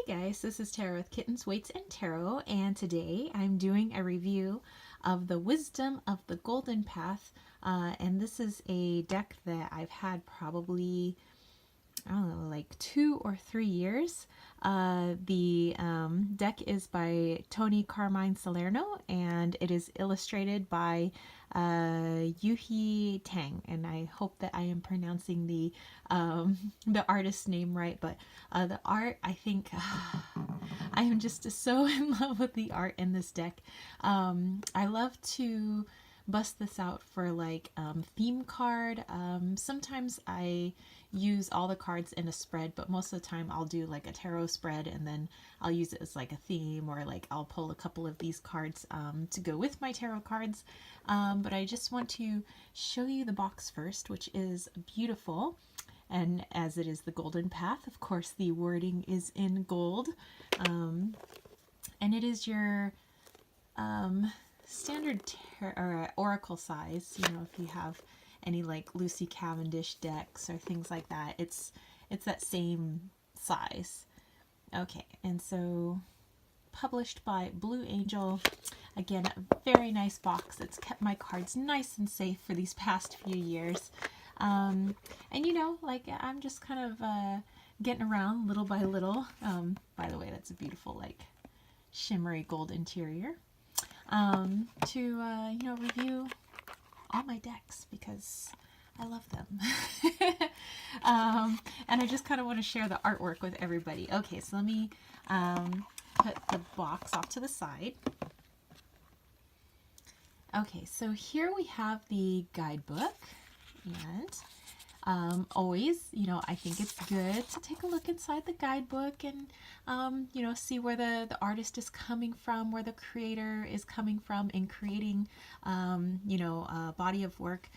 Guys, this is Tarot with Kittens, Weights, and Tarot, and today I'm doing a review of the Wisdom of the Golden Path, and this is a deck that I've had probably, I don't know, like 2 or 3 years. The deck is by Tony Carmine Salerno, and it is illustrated by Yuhi Tang, and I hope that I am pronouncing the artist's name right. But the art, I think, I am just so in love with the art in this deck. I love to bust this out for like theme card. Sometimes I use all the cards in a spread, but most of the time I'll do like a tarot spread and then I'll use it as like a theme, or like I'll pull a couple of these cards to go with my tarot cards. But I just want to show you the box first, which is beautiful. And as it is the Golden Path, of course, the wording is in gold. And it is your standard oracle size. You know, if you have any like Lucy Cavendish decks or things like that, it's that same size. Okay, and so published by Blue Angel. Again, a very nice box. It's kept my cards nice and safe for these past few years. And you know, like I'm just kind of getting around little by little. By the way, that's a beautiful like shimmery gold interior. To you know, review all my decks because I love them. And I just kind of want to share the artwork with everybody. Okay, so let me put the box off to the side. Okay, so here we have the guidebook, and always, you know, I think it's good to take a look inside the guidebook and, you know, see where the artist is coming from, where the creator is coming from in creating, you know, a body of work.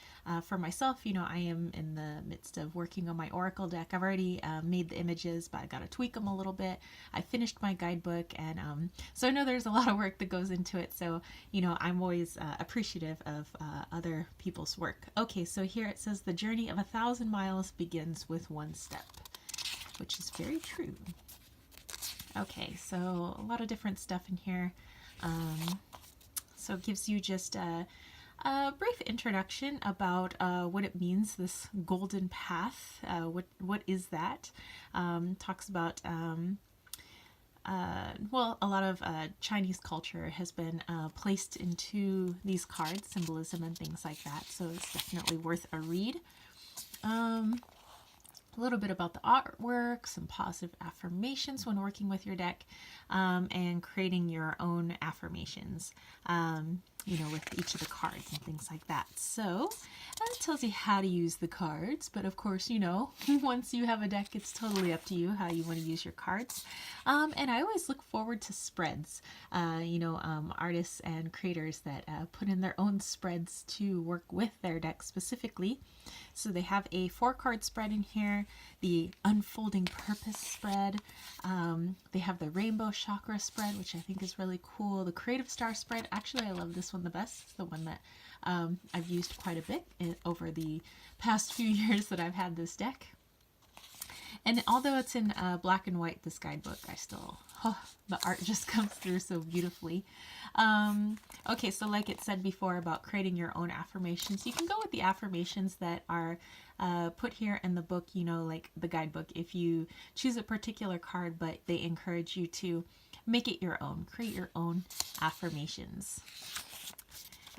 For myself, you know, I am in the midst of working on my Oracle deck. I've already made the images, but I got to tweak them a little bit. I finished my guidebook, and so I know there's a lot of work that goes into it. So, you know, I'm always appreciative of other people's work. Okay, so here it says the journey of 1,000 miles begins with one step, which is very true. Okay, so a lot of different stuff in here. So it gives you just a brief introduction about what it means, this golden path. What is that? Talks about well, a lot of Chinese culture has been placed into these cards, symbolism and things like that, so it's definitely worth a read. A little bit about the artwork, some positive affirmations when working with your deck, and creating your own affirmations, you know, with each of the cards and things like that. So it tells you how to use the cards, but of course, you know, once you have a deck, it's totally up to you how you want to use your cards. And I always look forward to spreads, you know, artists and creators that put in their own spreads to work with their deck specifically. So they have a 4-card spread in here, the Unfolding Purpose spread. They have the Rainbow Chakra spread, which I think is really cool. The Creative Star spread, actually I love this one the best. It's the one that I've used quite a bit over the past few years that I've had this deck. And although it's in black and white, this guidebook, I still, the art just comes through so beautifully. Okay, so like it said before about creating your own affirmations, you can go with the affirmations that are put here in the book, you know, like the guidebook, if you choose a particular card, but they encourage you to make it your own, create your own affirmations.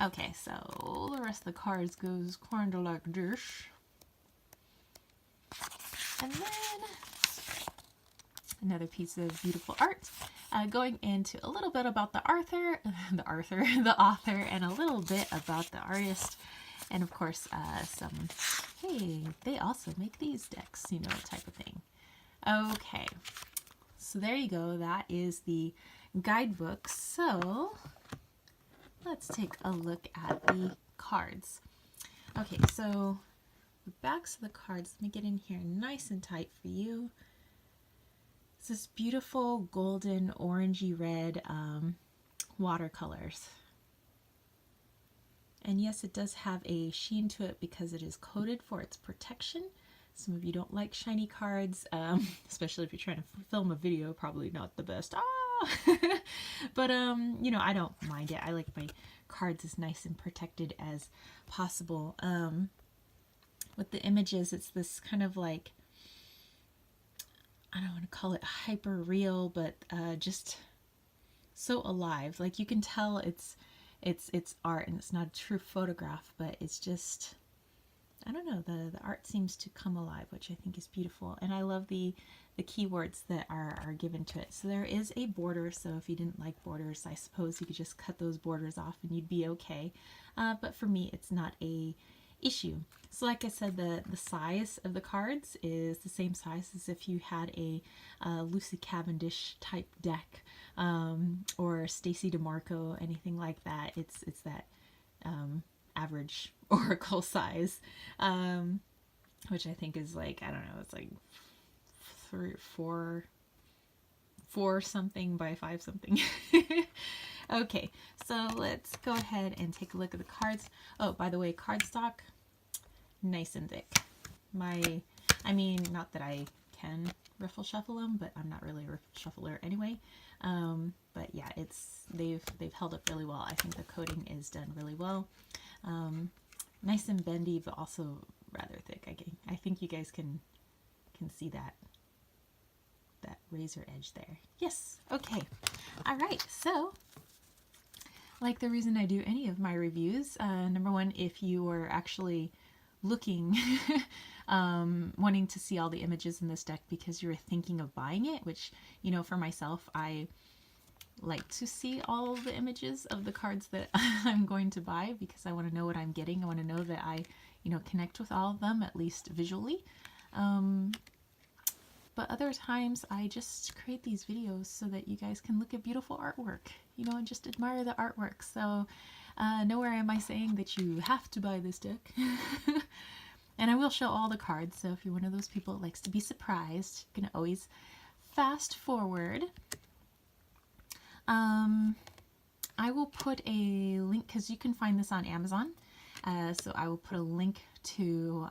Okay, so the rest of the cards goes kind of like this. And then another piece of beautiful art, going into a little bit about the author, and a little bit about the artist, and of course some, hey, they also make these decks, you know, type of thing. Okay, so there you go. That is the guidebook. So let's take a look at the cards. Okay, so the backs of the cards, let me get in here nice and tight for you. It's this beautiful golden orangey red watercolors. And yes, it does have a sheen to it because it is coated for its protection. Some of you don't like shiny cards, especially if you're trying to film a video, probably not the best. But, you know, I don't mind it. I like my cards as nice and protected as possible. With the images, it's this kind of like, I don't want to call it hyper real, but just so alive. Like you can tell it's art and it's not a true photograph, but it's just, I don't know, the art seems to come alive, which I think is beautiful. And I love the keywords that are given to it. So there is a border, so if you didn't like borders, I suppose you could just cut those borders off and you'd be okay. But for me, it's not a issue. So like I said, the size of the cards is the same size as if you had a Lucy Cavendish type deck, or Stacey DeMarco, anything like that. It's that average oracle size, which I think is like, I don't know, it's like 4 something by 5 something. Okay, so let's go ahead and take a look at the cards. Oh, by the way, cardstock, nice and thick. I mean, not that I can riffle shuffle them, but I'm not really a riffle shuffler anyway. But yeah, they've held up really well. I think the coating is done really well. Nice and bendy, but also rather thick. I think you guys can see that razor edge there. Yes. Okay. All right. So, like the reason I do any of my reviews, number one, if you are actually looking, wanting to see all the images in this deck because you're thinking of buying it, which, you know, for myself, I like to see all the images of the cards that I'm going to buy because I want to know what I'm getting. I want to know that I, you know, connect with all of them, at least visually. But other times I just create these videos so that you guys can look at beautiful artwork, you know, and just admire the artwork. So nowhere am I saying that you have to buy this deck. And I will show all the cards, so if you're one of those people that likes to be surprised, you can always fast forward. I will put a link, because you can find this on Amazon, so I will put a link to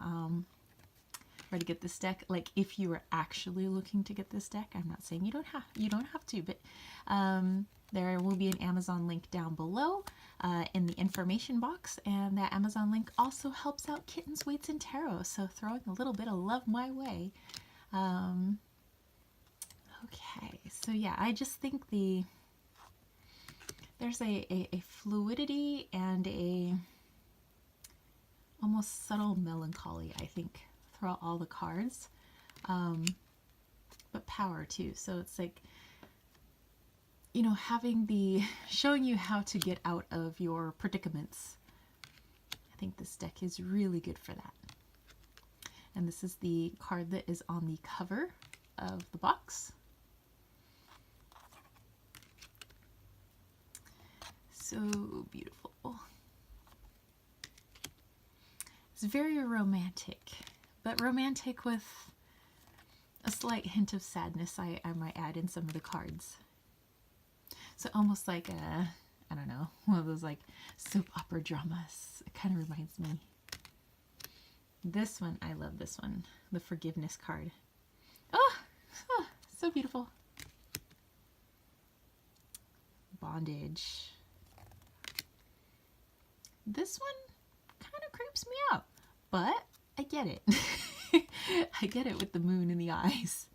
where to get this deck. Like if you were actually looking to get this deck, I'm not saying you don't have to, but there will be an Amazon link down below in the information box, and that Amazon link also helps out Kittens, Weights, and Tarot, so throwing a little bit of love my way. Okay, so yeah, I just think there's a fluidity and a almost subtle melancholy, I think, throughout all the cards, but power too. So it's like, you know, showing you how to get out of your predicaments. I think this deck is really good for that. And this is the card that is on the cover of the box. So beautiful. It's very romantic, but romantic with a slight hint of sadness, I might add, in some of the cards. So almost like I don't know, one of those like soap opera dramas. It kind of reminds me. This one, I love this one, the forgiveness card. Oh, so beautiful. Bondage. This one kind of creeps me out, but I get it. I get it with the moon in the eyes.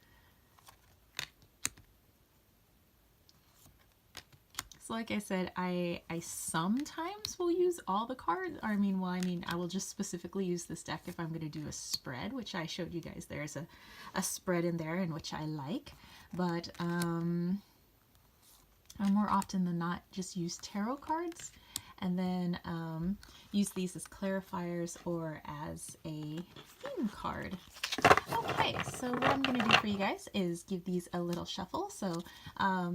So like I said, I sometimes will use all the cards. I mean, I will just specifically use this deck if I'm going to do a spread, which I showed you guys. There's a spread in there, in which I like, but I more often than not just use tarot cards, and then use these as clarifiers or as a theme card. Okay, so what I'm going to do for you guys is give these a little shuffle. So I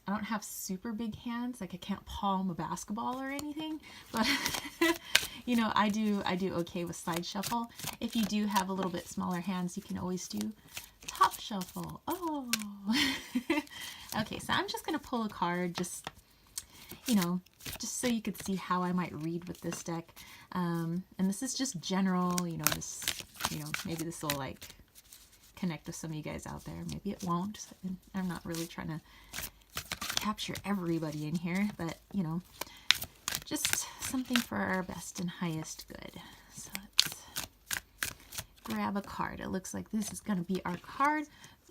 don't have super big hands, like I can't palm a basketball or anything, but you know, I do okay with side shuffle. If you do have a little bit smaller hands, you can always do top shuffle. Oh. Okay, so I'm just going to pull a card, just, you know, just so you could see how I might read with this deck. And this is just general, you know, this you know, maybe this will like connect with some of you guys out there. Maybe it won't. I'm not really trying to capture everybody in here, but you know, just something for our best and highest good. So let's grab a card. It looks like this is going to be our card.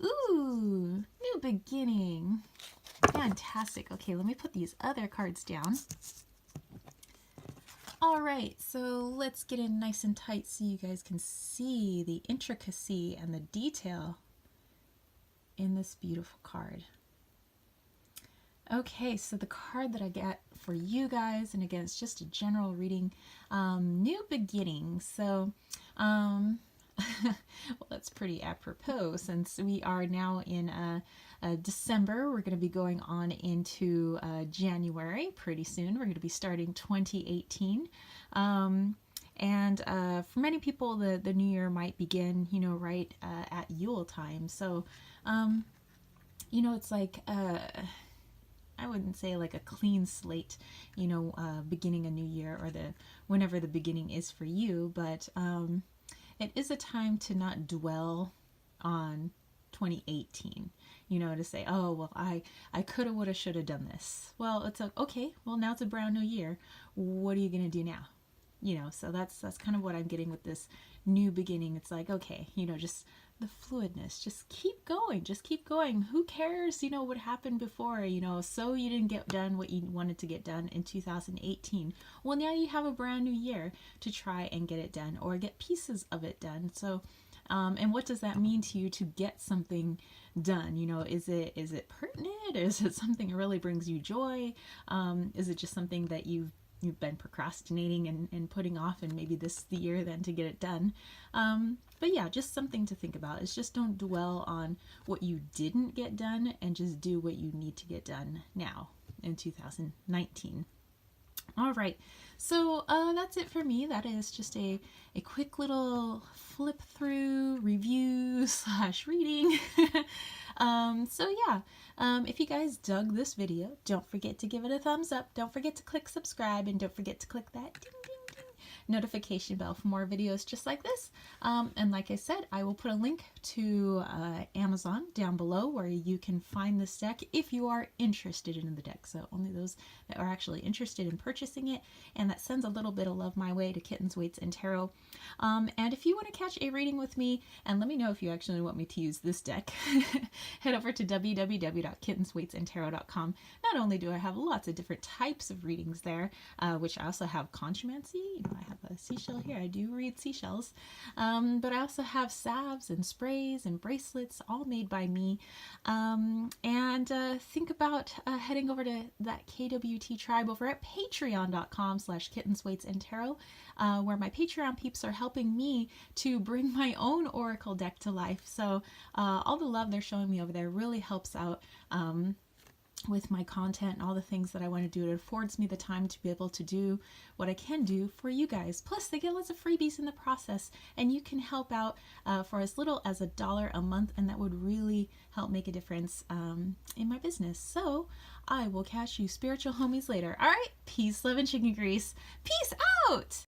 Ooh, new beginning. Fantastic. Okay, let me put these other cards down. All right, so let's get in nice and tight so you guys can see the intricacy and the detail in this beautiful card. Okay, so the card that I get for you guys, and again, it's just a general reading, new beginning. So, well, that's pretty apropos since we are now in December. We're going to be going on into January pretty soon. We're going to be starting 2018. And for many people, the new year might begin, you know, right at Yule time. So, you know, it's like, I wouldn't say like a clean slate, you know, beginning a new year or whenever the beginning is for you, but it is a time to not dwell on 2018, you know, to say, oh, well, I coulda, woulda, shoulda done this. Well, it's okay, well, now it's a brand new year. What are you going to do now? You know, so that's kind of what I'm getting with this new beginning. It's like, okay, you know, just the fluidness, just keep going. Who cares, you know, what happened before, you know, so you didn't get done what you wanted to get done in 2018. Well, now you have a brand new year to try and get it done or get pieces of it done. So, and what does that mean to you to get something done? You know, is it pertinent? Is it something that really brings you joy? Is it just something that you've been procrastinating and putting off, and maybe this is the year then to get it done? But yeah, just something to think about is just don't dwell on what you didn't get done and just do what you need to get done now in 2019. All right, so that's it for me. That is just a quick little flip through review / reading. So yeah, if you guys dug this video, don't forget to give it a thumbs up. Don't forget to click subscribe, and don't forget to click that ding ding ding notification bell for more videos just like this. And like I said, I will put a link to Amazon down below where you can find this deck if you are interested in the deck. So only those that are actually interested in purchasing it, and that sends a little bit of love my way to Kittens, Weights, and Tarot. And if you want to catch a reading with me, and let me know if you actually want me to use this deck, head over to www.kittensweightsandtarot.com. Not only do I have lots of different types of readings there, which I also have conjumancy. You know, I have a seashell here. I do read seashells. But I also have salves and sprays and bracelets all made by me. And think about heading over to that KWT tribe over at patreon.com/kittensweightsandtarot, where my Patreon peeps are helping me to bring my own oracle deck to life. So all the love they're showing me over there really helps out with my content and all the things that I want to do. It affords me the time to be able to do what I can do for you guys. Plus, they get lots of freebies in the process, and you can help out for as little as $1 a month, and that would really help make a difference in my business. So I will catch you spiritual homies later. All right, peace, love, and chicken grease. Peace out!